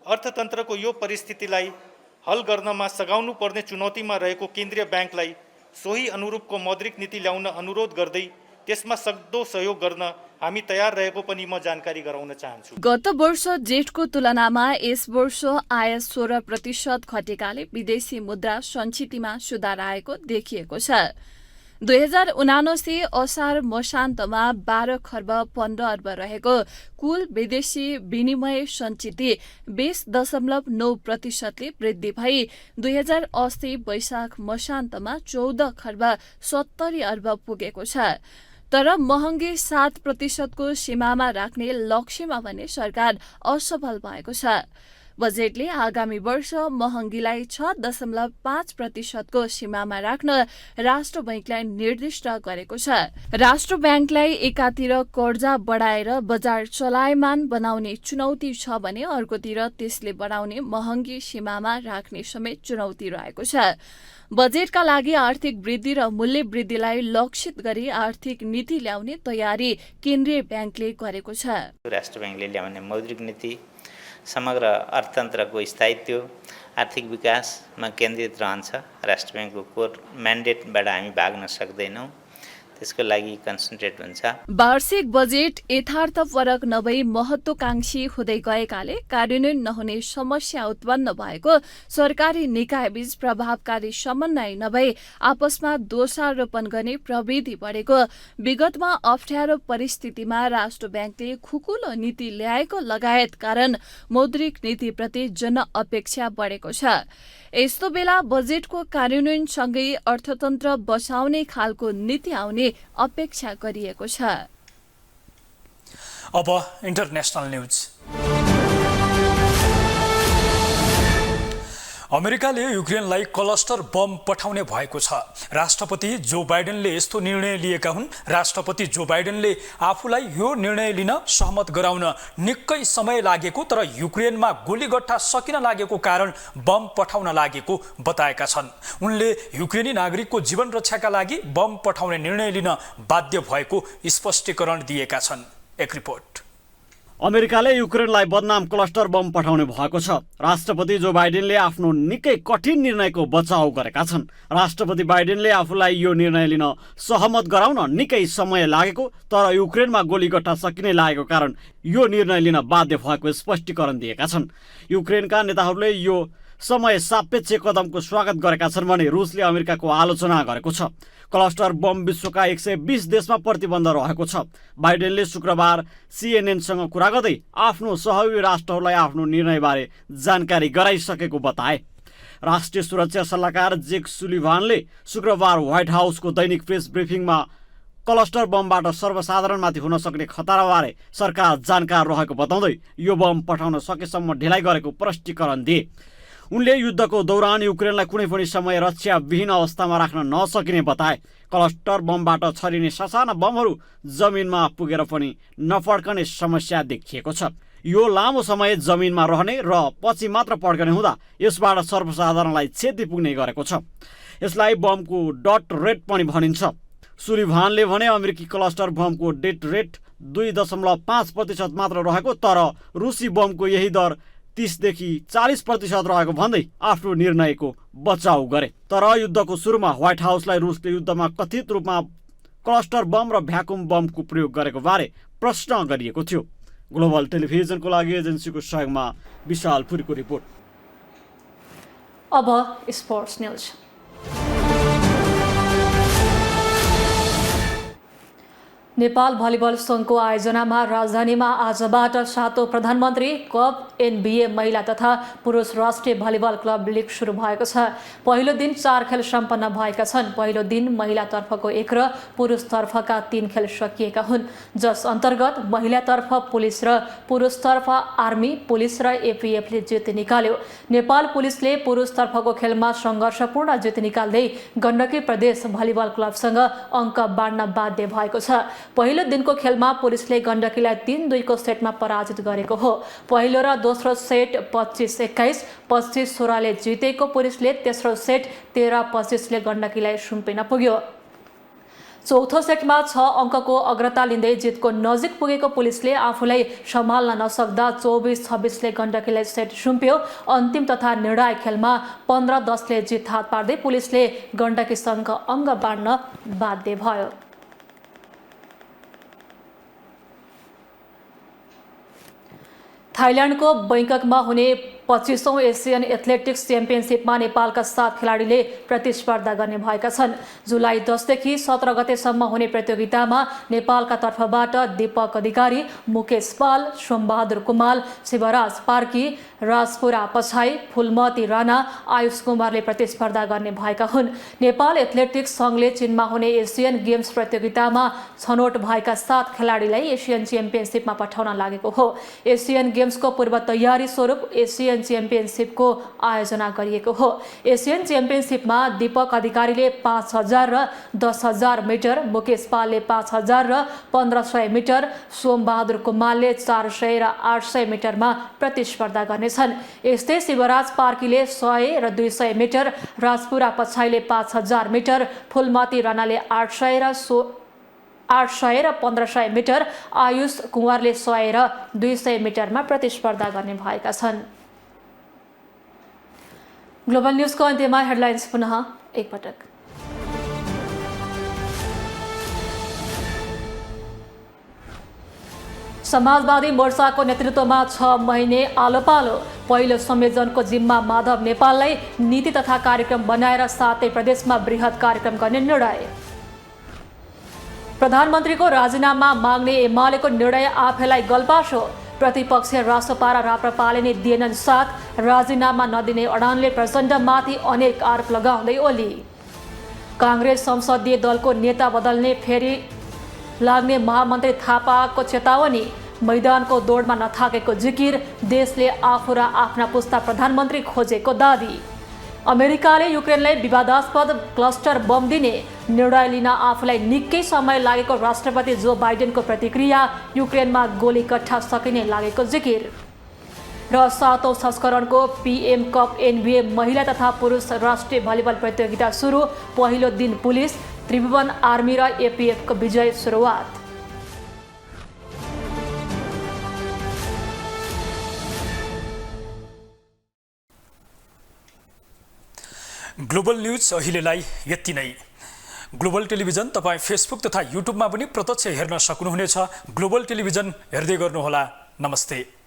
अर्थतन्त्रको यो परिस्थितिलाई हल गर्नमा सघाउनु पर्ने चुनौतीमा रहेको केन्द्रीय ब्याङ्कलाई सोही अनुरूपको मौद्रिक नीति ल्याउन अनुरोध गर्दै त्यसमा सक्दो सहयोग गर्न हामी तयार रहेको पनि म जानकारी गराउन चाहन्छु। गत वर्ष जेठको तुलनामा यस वर्ष आय 16% घटेकाले विदेशी मुद्रा सञ्चितिमा सुधार आएको देखिएको छ। 2079 असार मसान्तमा 12 खर्ब 15 अर्ब रहेको कुल विदेशी विनिमय सञ्चिति 20.9%ले वृद्धि भई 2080 वैशाख मसान्तमा 14 खर्ब 70 अर्ब पुगेको छ। तर महँगी 7% को सीमामा राख्ने लक्ष्यमा भने सरकार असफल भएको छ। बजेटले आगामी वर्ष महँगीलाई 6.5% को सीमामा राख्न राष्ट्र बैंकलाई निर्दिष्ट गरेको छ। राष्ट्र बैंकलाई एकातिर कर्जा बढाएर बजार चलायमान बनाउने चुनौती छ भने अर्कोतिर त्यसले बढाउने महँगी सीमामा राख्ने समेत चुनौती रहेको छ। बजेटका लागि आर्थिक वृद्धि र मूल्य वृद्धिलाई लक्षित गरी आर्थिक नीति ल्याउने तयारी केन्द्रीय ब्याङ्कले गरेको छ। राष्ट्र ब्याङ्कले ल्याउने मौद्रिक नीति समग्र अर्थतन्त्रको स्थायित्व, आर्थिक विकासमा केन्द्रित रहन्छ। राष्ट्र ब्याङ्कको कोर म्यान्डेटबाट हामी भाग्न सक्दैनौँ। त्यसको लागि कन्सन्ट्रेट हुन्छ। वार्षिक बजेट यथार्थपरक नभई महत्त्वकांक्षी हुँदै गएकाले कार्यान्वयन नहुने समस्या उत्पन्न भएको, सरकारी निकायबीच प्रभावकारी समन्वय नभई आपसमा दोषारोपण गर्ने प्रवृत्ति बढेको, विगतमा अप्ठ्यारो परिस्थितिमा राष्ट्र ब्याङ्कले खुकुलो नीति ल्याएको लगायत कारण मौद्रिक नीतिप्रति जनअपेक्षा बढेको छ। यस्तो बेला बजेटको कार्यान्वयनसँगै अर्थतन्त्र बचाउने खालको नीति आउने अपेक्षा गरिएको छ। अब इन्टरनेशनल न्यूज। अमेरिकाले युक्रेनलाई क्लस्टर बम पठाउने भएको छ। राष्ट्रपति जो बाइडेनले यस्तो निर्णय लिएका हुन्। राष्ट्रपति जो बाइडेनले आफूलाई यो निर्णय लिन सहमत गराउन निकै समय लागेको तर युक्रेनमा गोलीगट्टा सकिन लागेको कारण बम पठाउन लागेको बताएका छन्। उनले युक्रेनी नागरिकको जीवन रक्षाका लागि बम पठाउने निर्णय लिन बाध्य भएको स्पष्टीकरण दिएका छन्। एक रिपोर्ट। अमेरिकाले युक्रेनलाई बदनाम क्लस्टर बम पठाउने भएको छ। राष्ट्रपति जो बाइडेनले आफ्नो निकै कठिन निर्णयको बचाउ गरेका छन्। राष्ट्रपति बाइडेनले आफूलाई यो निर्णय लिन सहमत गराउन निकै समय लागेको तर युक्रेनमा गोलीगट्टा सकिने लागेको कारण यो निर्णय लिन बाध्य भएको स्पष्टीकरण दिएका छन्। युक्रेनका नेताहरूले यो समय सापेक्ष कदमको स्वागत गरेका छन् भने रुसले अमेरिकाको आलोचना गरेको छ। क्लस्टर बम विश्वका 120 देशमा प्रतिबन्ध रहेको छ। बाइडेनले शुक्रबार सीएनएनसँग कुरा गर्दै आफ्नो सहयोगी राष्ट्रहरूलाई आफ्नो निर्णयबारे जानकारी गराइसकेको बताए। राष्ट्रिय सुरक्षा सल्लाहकार जेक सुलिभानले शुक्रबार व्हाइट हाउसको दैनिक प्रेस ब्रिफिङमा क्लस्टर बमबाट सर्वसाधारणमाथि हुन सक्ने खतराबारे सरकार जानकार रहेको बताउँदै यो बम पठाउन सकेसम्म ढिलाइ गरेको प्रष्टीकरण दिए। उनले युद्धको दौरान युक्रेनलाई कुनै पनि समय रक्षाविहीन अवस्थामा राख्न नसकिने बताए। क्लस्टर बमबाट छरिने ससाना बमहरू जमिनमा पुगेर पनि नपड्कने समस्या देखिएको छ। यो लामो समय जमिनमा रहने र पछि मात्र पड्कने हुँदा यसबाट सर्वसाधारणलाई क्षति पुग्ने गरेको छ। यसलाई बमको डट रेट पनि भनिन्छ। सुलिभानले भने अमेरिकी क्लस्टर बमको डेट रेट 2.5% मात्र रहेको तर रुसी बमको यही दर 30 देखि 40% रहेको भन्दै आफ्नो निर्णयको बचाउ गरे। तर युद्धको सुरुमा व्हाइट हाउसलाई रुसले युद्धमा कथित रूपमा क्लस्टर बम र भ्याकुम बमको प्रयोग गरेको बारे प्रश्न गरिएको थियो। ग्लोबल टेलिभिजनको लागि एजेन्सीको सहयोगमा विशाल पुरीको रिपोर्ट। अब स्पोर्ट्स न्यूज। नेपाल भलिबल सङ्घको आयोजनामा राजधानीमा आजबाट 7औं प्रधानमन्त्री कप एनबिए महिला तथा पुरुष राष्ट्रिय भलिबल क्लब लिग सुरु भएको छ। पहिलो दिन 4 खेल सम्पन्न भएका छन्। पहिलो दिन महिलातर्फको 1 र पुरुषतर्फका 3 खेल सकिएका हुन्, जस अन्तर्गत महिलातर्फ पुलिस र पुरुषतर्फ आर्मी, पुलिस र एपिएफले जित निकाल्यो। नेपाल पुलिसले पुरुषतर्फको खेलमा सङ्घर्षपूर्ण जित निकाल्दै गण्डकी प्रदेश भलिबल क्लबसँग अङ्क बाँड्न बाध्य भएको छ। पहिलो दिनको खेलमा पुलिसले गण्डकीलाई 3-2 को सेटमा पराजित गरेको हो। पहिलो र दोस्रो सेट 25-21, 25-16 ले जितेको पुलिसले तेस्रो सेट 13-25 ले गण्डकीलाई सुम्पिन पुग्यो। चौथो सेटमा 6 अङ्कको अग्रता लिँदै जितको नजिक पुगेको पुलिसले आफूलाई सम्हाल्न नसक्दा 24-26 ले गण्डकीलाई सेट सुम्प्यो। अन्तिम तथा निर्णायक खेलमा 15-10 ले जित हात पार्दै पुलिसले गण्डकीसँग अङ्क बाँड्न बाध्य भयो। थाइल्यान्डको बैंककमा हुने 25औं एसियन एथलेटिक्स च्याम्पियनसिपमा नेपालका 7 खेलाडीले प्रतिस्पर्धा गर्ने भएका छन्। जुलाई 10 देखि 17 गतेसम्म हुने प्रतियोगितामा नेपालका तर्फबाट दीपक अधिकारी, मुकेश पाल, सोमबहादुर कुमाल, शिवराज पार्की, राजपुरा पछाई, फुलमती राणा, आयुष कुमारले प्रतिस्पर्धा गर्ने भएका हुन्। नेपाल एथलेटिक्स सङ्घले चीनमा हुने एसियन गेम्स प्रतियोगितामा छनौट भएका 7 खेलाडीलाई एसियन च्याम्पियनसिपमा पठाउन लागेको हो। एसियन गेम्सको पूर्व तयारी स्वरूप एसियन च्याम्पियनसिपको आयोजना गरिएको हो। एसियन च्याम्पियनसिपमा दीपक अधिकारीले 5000 र 10000 मिटर, मुकेश पालले 5000 र 1500 मिटर, सोमबहादुर कुमालले 400 र 800 मिटरमा प्रतिस्पर्धा गर्नेछन्। यस्तै शिवराज पार्कीले 100 र 200 मिटर, राजपुरा पछाईले 5000 मिटर, फुलमती राणाले 800 र 1500 मिटर, आयुष कुमारले 100 र 200 मिटरमा प्रतिस्पर्धा गर्ने भएका छन्। ग्लोबल न्यूजको अन्त्यमा हेडलाइन्स पुनः एकपटक। समाजवादी मोर्चाको नेतृत्वमा 6 महिने आलोपालो पहिलो संयोजनको जिम्मा माधव नेपाललाई नीति तथा कार्यक्रम बनाएर 7 प्रदेशमा वृहत कार्यक्रम गर्ने निर्णय। प्रधानमन्त्रीको राजीनामा माग्ने एमालेको निर्णय आफैलाई गल्पासो। प्रतिपक्षीय राष्ट्रपा र राप्रपाले नै दिएनन् साथ। राजीनामा नदिने अडानले प्रचण्डमाथि अनेक आरोप लगाउँदै ओली। काङ्ग्रेस संसदीय दलको नेता बदल्ने फेरि लाग्ने महामन्त्री थापाको चेतावनी। मैदानको दौडमा नथाकेको जिकिर। देशले आफू र आफ्ना पुस्ता प्रधानमन्त्री खोजेको दावी। अमेरिकाले युक्रेनलाई विवादास्पद क्लस्टर बम दिने निर्णय लिन आफूलाई निकै समय लागेको राष्ट्रपति जो बाइडेनको प्रतिक्रिया। युक्रेनमा गोलीकट्ठा सकिने लागेको जिकिर। र 7औं संस्करणको PM कप NBA महिला तथा पुरुष राष्ट्रिय भलिबल प्रतियोगिता सुरु। पहिलो दिन पुलिस, त्रिभुवन आर्मी र APF को विजय सुरुवात। ग्लोबल न्यूज अहिलेलाई यति नै। ग्लोबल टेलिभिजन तपाईँ फेसबुक तथा युट्युबमा पनि प्रत्यक्ष हेर्न सक्नुहुनेछ। ग्लोबल टेलिभिजन हेर्दै गर्नुहोला। नमस्ते।